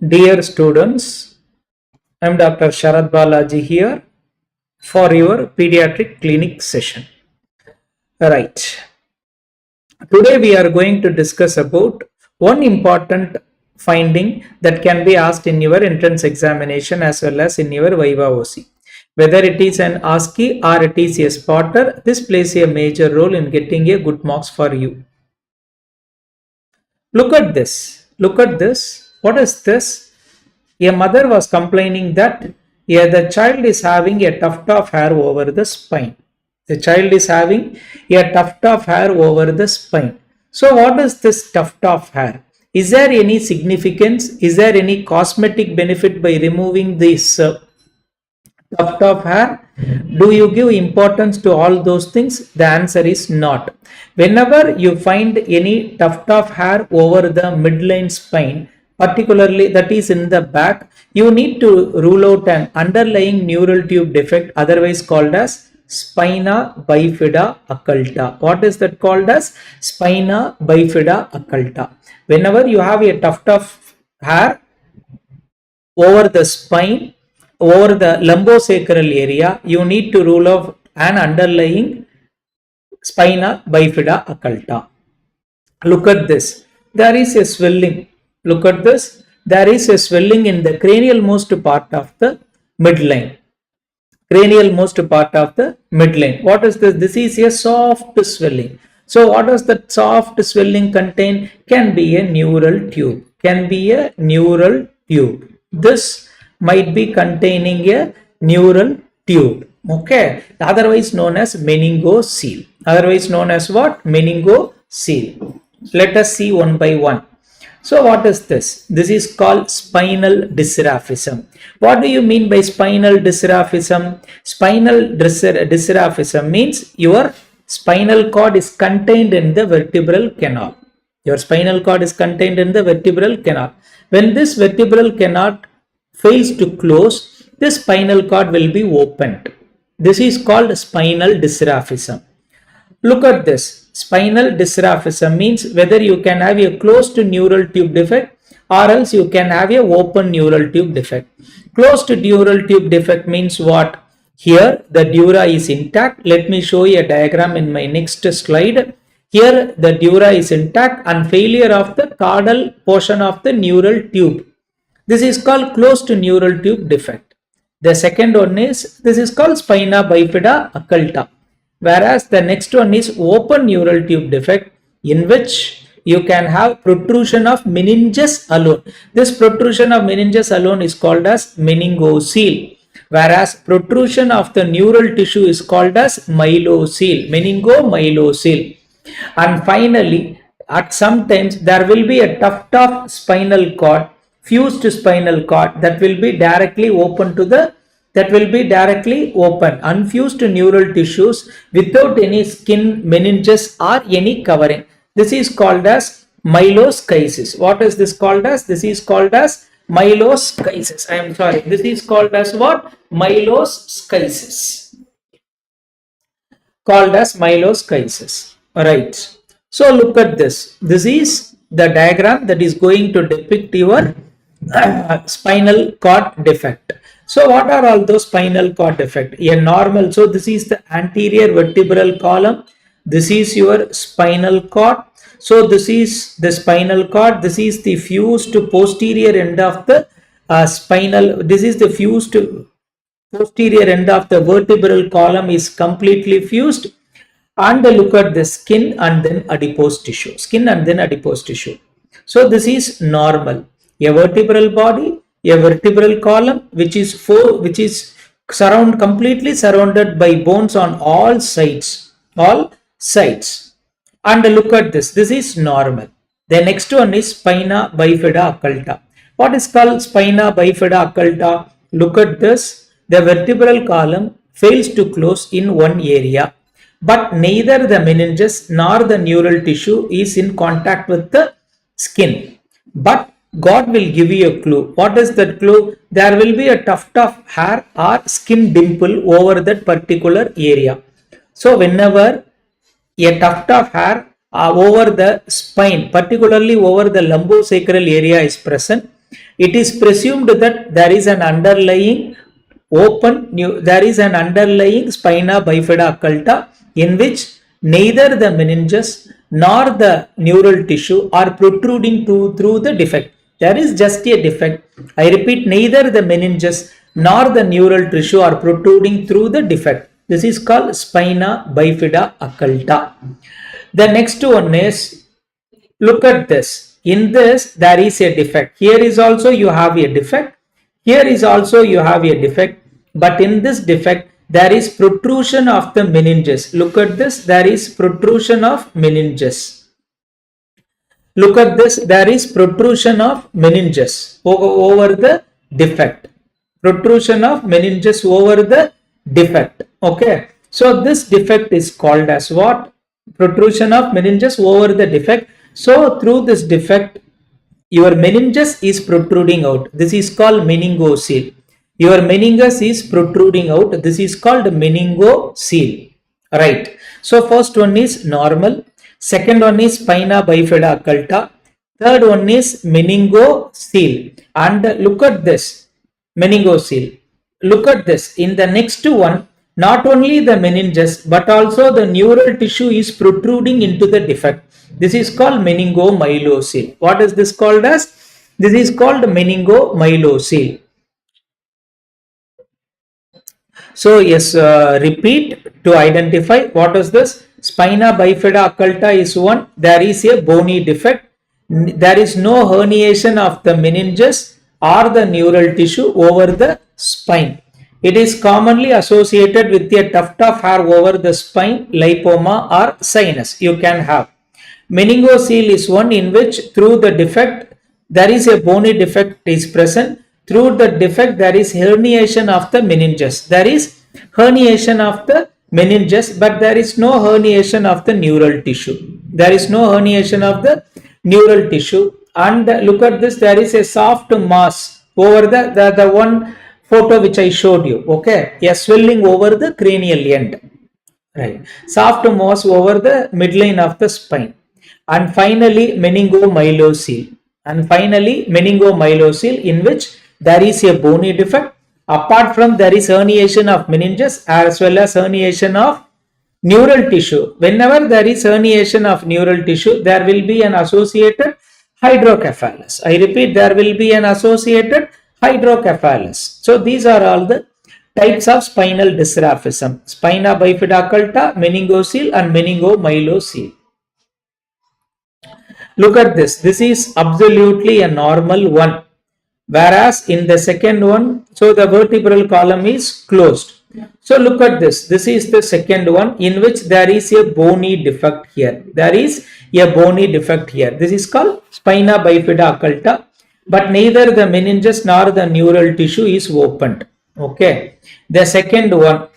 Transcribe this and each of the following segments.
Dear students, I am Dr. Sarath Balaji here for your pediatric clinic session. Right. Today we are going to discuss about one important finding that can be asked in your entrance examination as well as in your Viva OC. Whether it is an ASCII or it is a spotter, this plays a major role in getting a good marks for you. Look at this. Look at this. What is this? A mother was complaining that the child is having a tuft of hair over the spine. The child is having a tuft of hair over the spine. So what is this tuft of hair? Is there any significance? Is there any cosmetic benefit by removing this tuft of hair? Do you give importance to all those things? The answer is not. Whenever you find any tuft of hair over the midline spine, particularly that is in the back, you need to rule out an underlying neural tube defect, otherwise called as spina bifida occulta. What is that called as? Spina bifida occulta. Whenever you have a tuft of hair over the spine, over the lumbosacral area, you need to rule out an underlying spina bifida occulta. Look at this. There is a swelling. Look at this. There is a swelling in the cranial most part of the midline. Cranial most part of the midline. What is this? This is a soft swelling. So what does that soft swelling contain? Can be a neural tube. Can be a neural tube. This might be containing a neural tube. Okay. Otherwise known as meningocele. Otherwise known as what? Meningocele. Let us see one by one. So what is this? This is called spinal dysraphism. What do you mean by spinal dysraphism? Spinal dysraphism means your spinal cord is contained in the vertebral canal. Your spinal cord is contained in the vertebral canal. When this vertebral canal fails to close, the spinal cord will be opened. This is called spinal dysraphism. Look at this. Spinal dysraphism means whether you can have a closed neural tube defect or else you can have a open neural tube defect. Closed neural tube defect means what? Here the dura is intact. Let me show you a diagram in my next slide. Here the dura is intact and failure of the caudal portion of the neural tube. This is called closed neural tube defect. The second one is, this is called spina bifida occulta. Whereas the next one is open neural tube defect, in which you can have protrusion of meninges alone. This protrusion of meninges alone is called as meningocele. Whereas protrusion of the neural tissue is called as myelocele, meningomyelocele. And finally, at some times there will be a tuft of spinal cord, fused spinal cord that will be directly open to the unfused neural tissues without any skin, meninges or any covering. This is called as myeloschisis. What is this called as? This is called as myeloschisis. I am sorry. This is called as what? Myeloschisis. Called as myeloschisis. Alright. So look at this. This is the diagram that is going to depict your spinal cord defect. So what are all those spinal cord defect? A normal, so this is the anterior vertebral column. This is your spinal cord. So this is the spinal cord. This is the fused posterior end of the spinal. This is the fused posterior end of the vertebral column is completely fused. And look at the skin and then adipose tissue. Skin and then adipose tissue. So this is normal. A vertebral body, a vertebral column which is completely surrounded by bones on all sides. And look at this. This is normal. The next one is spina bifida occulta. What is called spina bifida occulta? Look at this. The vertebral column fails to close in one area, but neither the meninges nor the neural tissue is in contact with the skin. But God will give you a clue. What is that clue? There will be a tuft of hair or skin dimple over that particular area. So whenever a tuft of hair over the spine, particularly over the lumbosacral area is present, it is presumed that there is an underlying spina bifida occulta in which neither the meninges nor the neural tissue are protruding through the defect. There is just a defect. I repeat, neither the meninges nor the neural tissue are protruding through the defect. This is called spina bifida occulta. The next one is, look at this. In this, there is a defect. Here is also you have a defect. Here is also you have a defect. But in this defect, there is protrusion of the meninges. Look at this. There is protrusion of meninges. Look at this. There is protrusion of meninges over the defect. Protrusion of meninges over the defect. Okay. So this defect is called as what? Protrusion of meninges over the defect. So through this defect, your meninges is protruding out. This is called meningocele. Your meninges is protruding out. This is called meningocele. Right. So first one is normal. Second one is spina bifida occulta. Third one is meningocele. And look at this. Meningocele. Look at this. In the next one, not only the meninges but also the neural tissue is protruding into the defect. This is called meningomyelocele. What is this called as? This is called meningomyelocele. So yes, repeat to identify what is this. Spina bifida occulta is one. There is a bony defect. There is no herniation of the meninges or the neural tissue over the spine. It is commonly associated with a tuft of hair over the spine, lipoma or sinus. You can have. Meningocele is one in which through the defect, there is a bony defect is present. Through the defect, there is herniation of the meninges. There is herniation of the meninges, but there is no herniation of the neural tissue. There is no herniation of the neural tissue. And look at this, there is a soft mass over the one photo which I showed you. Okay, a swelling over the cranial end. Right. Soft mass over the midline of the spine. And finally, meningomyelocele. In which there is a bony defect. Apart from there is herniation of meninges as well as herniation of neural tissue. Whenever there is herniation of neural tissue, there will be an associated hydrocephalus. I repeat, there will be an associated hydrocephalus. So these are all the types of spinal dysraphism. Spina bifida occulta, meningocele and meningomyelocele. Look at this. This is absolutely a normal one. Whereas in the second one, so the vertebral column is closed. So look at this. This is the second one in which there is a bony defect here. There is a bony defect here. This is called spina bifida occulta. But neither the meninges nor the neural tissue is opened. Okay. The second one.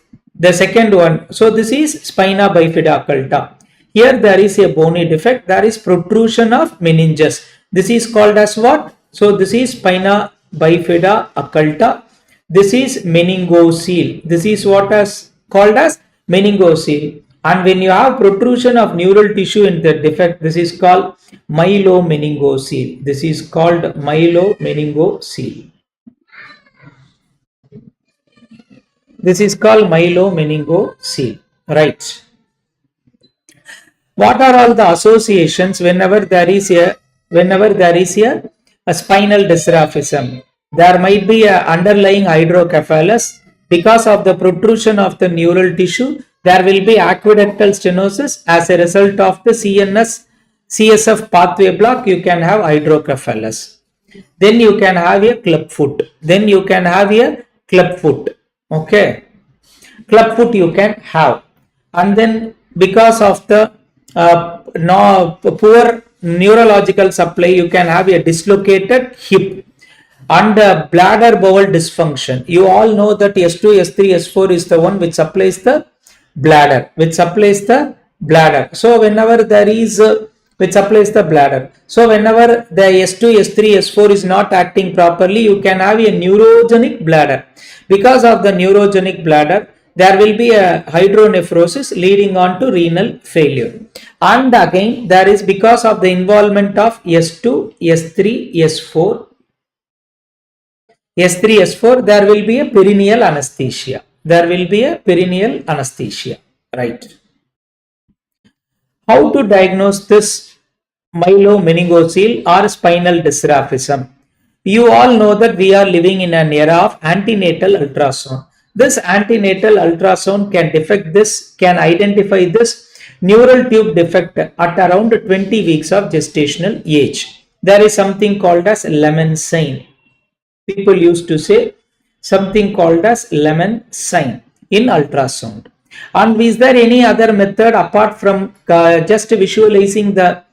So this is spina bifida occulta. Here there is a bony defect. There is protrusion of meninges. This is called as what? So this is spina bifida occulta. This is meningocele. This is what is called as meningocele. And when you have protrusion of neural tissue in the defect, this is called myelomeningocele. This is called myelomeningocele. This is called myelomeningocele. Right. What are all the associations whenever there is a spinal dysraphism? There might be an underlying hydrocephalus. Because of the protrusion of the neural tissue, there will be aqueductal stenosis. As a result of the CSF pathway block, you can have hydrocephalus. Then you can have a clubfoot. Okay. Clubfoot you can have. And then because of the poor neurological supply, you can have a dislocated hip. And bladder bowel dysfunction. You all know that S2, S3, S4 is the one which supplies the bladder. So whenever there is which supplies the bladder. So whenever the S2, S3, S4 is not acting properly, you can have a neurogenic bladder. Because of the neurogenic bladder, there will be a hydronephrosis leading on to renal failure. And again, there is because of the involvement of S2, S3, S4, S3, S4, there will be a perineal anesthesia. There will be a perineal anesthesia, right? How to diagnose this myelomeningocele or spinal dysraphism? You all know that we are living in an era of antenatal ultrasound. This antenatal ultrasound can identify this neural tube defect at around 20 weeks of gestational age. There is something called as lemon sign. People used to say something called as lemon sign in ultrasound. And is there any other method apart from just visualizing the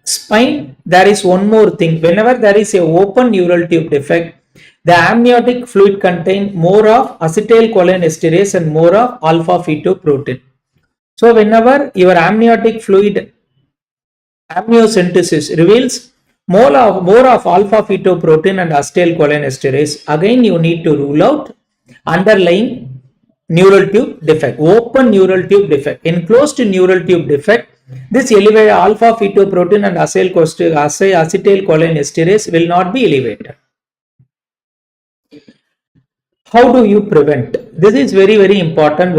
spine? There is one more thing. Whenever there is a open neural tube defect, the amniotic fluid contains more of acetylcholinesterase and more of alpha-fetoprotein. So whenever your amniotic fluid amniocentesis reveals more of alpha-fetoprotein and acetylcholinesterase, again you need to rule out underlying neural tube defect, open neural tube defect. In closed neural tube defect, this elevated alpha-fetoprotein and acetylcholinesterase will not be elevated. How do you prevent? This is very, very important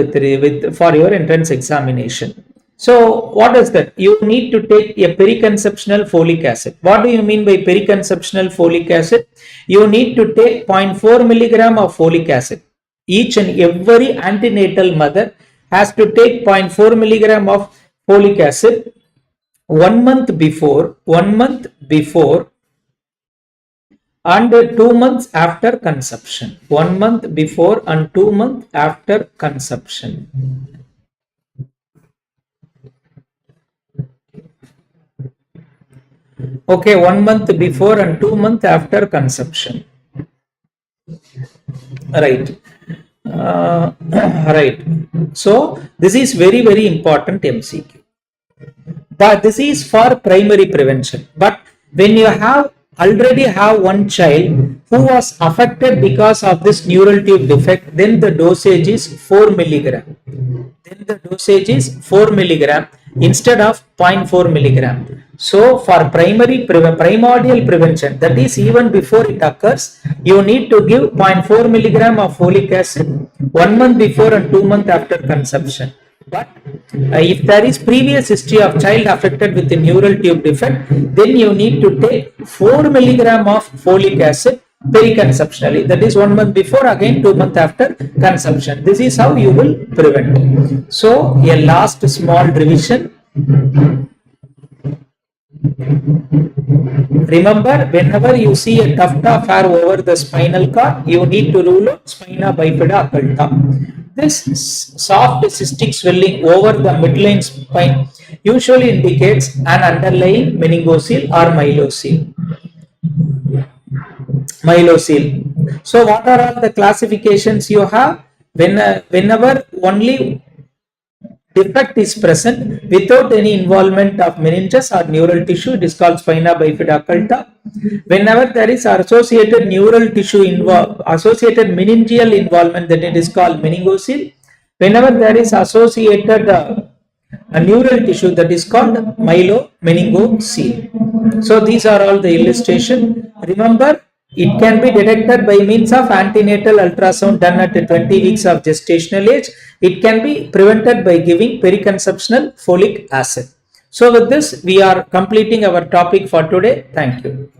for your entrance examination. So what is that? You need to take a periconceptional folic acid. What do you mean by periconceptional folic acid? You need to take 0.4 milligram of folic acid. Each and every antenatal mother has to take 0.4 milligram of folic acid 1 month before and 2 months after conception. 1 month before and 2 months after conception. Okay, 1 month before and 2 months after conception. Right. Right. So this is very, very important MCQ. But this is for primary prevention. But when you already have one child who was affected because of this neural tube defect, then the dosage is 4 milligram. Then the dosage is 4 milligram instead of 0.4 milligram. So for primordial prevention, that is even before it occurs, you need to give 0.4 milligram of folic acid 1 month before and 2 months after conception. But if there is previous history of child affected with a neural tube defect, then you need to take 4 milligram of folic acid periconceptionally. That is 1 month before, again 2 months after conception. This is how you will prevent. So a last small revision. Remember, whenever you see a tuft of hair over the spinal cord, you need to rule out spina bifida occulta. This soft cystic swelling over the midline spine usually indicates an underlying meningocele or myelocele. So what are all the classifications you have? Whenever only defect is present without any involvement of meninges or neural tissue, it is called spina bifida occulta. Whenever there is associated neural tissue associated meningeal involvement, then it is called meningocele. Whenever there is associated a neural tissue, that is called myelomeningocele. So these are all the illustration. Remember, it can be detected by means of antenatal ultrasound done at 20 weeks of gestational age. It can be prevented by giving periconceptional folic acid. So with this, we are completing our topic for today. Thank you.